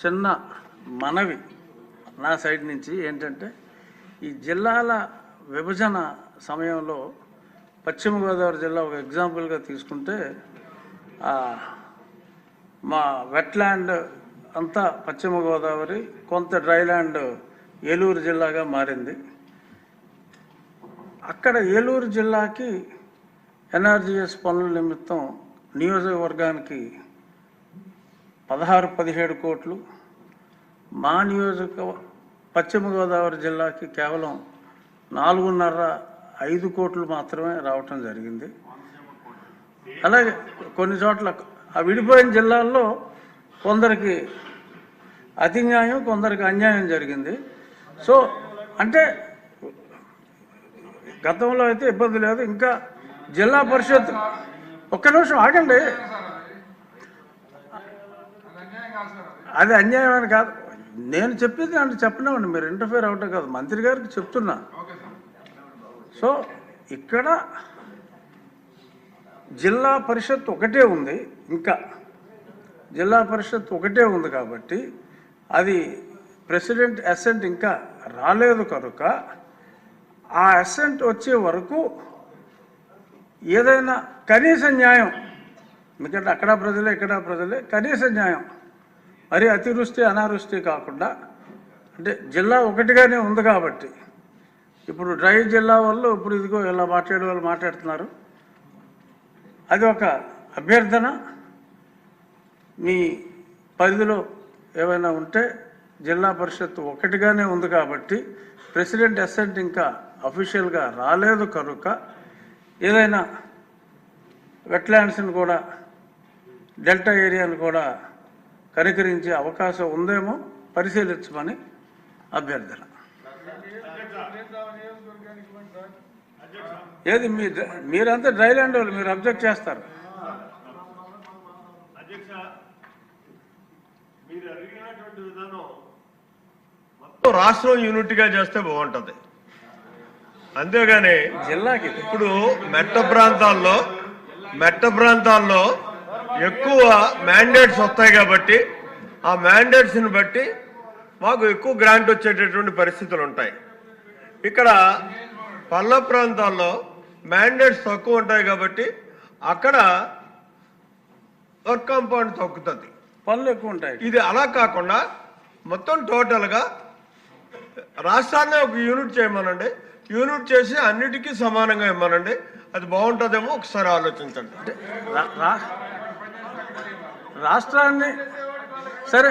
చిన్న మనవి నా సైడ్ నుంచి ఏంటంటే ఈ జిల్లాల విభజన సమయంలో పశ్చిమ గోదావరి జిల్లా ఒక ఎగ్జాంపుల్గా తీసుకుంటే మా వెట్లాండ్ అంతా పశ్చిమ గోదావరి, కొంత డ్రైల్యాండ్ ఏలూరు జిల్లాగా మారింది. అక్కడ ఏలూరు జిల్లాకి ఎన్ఆర్జీఎస్ పనుల నిమిత్తం నియోజకవర్గానికి 16-17 కోట్లు, మా పశ్చిమ గోదావరి జిల్లాకి కేవలం 4.5-5 కోట్లు మాత్రమే రావటం జరిగింది. అలాగే కొన్ని చోట్ల ఆ విడిపోయిన జిల్లాల్లో కొందరికి అతి న్యాయం, కొందరికి అన్యాయం జరిగింది. సో అంటే గతంలో అయితే ఇబ్బంది లేదు. ఇంకా జిల్లా పరిషత్ ఒక్క నిమిషం ఆగండి, అది అన్యాయం అని కాదు, నేను చెప్పేది అంటే చెప్పనివ్వండి, మీరు ఇంటర్ఫేర్ అవటం కాదు, మంత్రి గారికి చెప్తున్నా. సో ఇక్కడ జిల్లా పరిషత్ ఒకటే ఉంది, ఇంకా జిల్లా పరిషత్ ఒకటే ఉంది కాబట్టి అది ప్రెసిడెంట్ అసెంట్ ఇంకా రాలేదు కనుక ఆ అసెంట్ వచ్చే వరకు ఏదైనా కనీస న్యాయం, ఎందుకంటే అక్కడ ప్రజలే ఇక్కడ ప్రజలే, కనీస న్యాయం, మరి అతివృష్టి అనావృష్టి కాకుండా, అంటే జిల్లా ఒకటిగానే ఉంది కాబట్టి ఇప్పుడు డ్రై జిల్లా వాళ్ళు ఇప్పుడు ఇదిగో ఇలా మాట్లాడే వాళ్ళు మాట్లాడుతున్నారు. అది ఒక అభ్యర్థన, మీ పరిధిలో ఏమైనా ఉంటే జిల్లా పరిషత్ ఒకటిగానే ఉంది కాబట్టి ప్రెసిడెంట్ అసెంట్ ఇంకా అఫీషియల్గా రాలేదు కనుక ఏదైనా వెట్లాండ్స్ని కూడా, డెల్టా ఏరియాను కూడా కనికరించే అవకాశం ఉందేమో పరిశీలించమని అభ్యర్థన. ఏది మీరంతా డ్రైల్యాండ్ వాళ్ళు, మీరు అబ్జెక్ట్ చేస్తారు. రాష్ట్రం యూనిట్గా చేస్తే బాగుంటుంది, అంతేగాని జిల్లాకి ఇప్పుడు మెట్ట ప్రాంతాల్లో ఎక్కువ మ్యాండేట్స్ వస్తాయి కాబట్టి ఆ మ్యాండేట్స్ని బట్టి మాకు ఎక్కువ గ్రాంట్ వచ్చేటటువంటి పరిస్థితులు ఉంటాయి. ఇక్కడ పల్ల ప్రాంతాల్లో మ్యాండేట్స్ తక్కువ ఉంటాయి కాబట్టి అక్కడ వర్క్ కాంపౌండ్ తగ్గుతుంది, పనులు ఎక్కువ ఉంటాయి. ఇది అలా కాకుండా మొత్తం టోటల్గా రాష్ట్రాన్ని ఒక యూనిట్ చేయమనండి, యూనిట్ చేసి అన్నిటికీ సమానంగా ఇవ్వమనండి, అది బాగుంటుందేమో ఒకసారి ఆలోచించండి. రాష్ట్రాన్ని సరే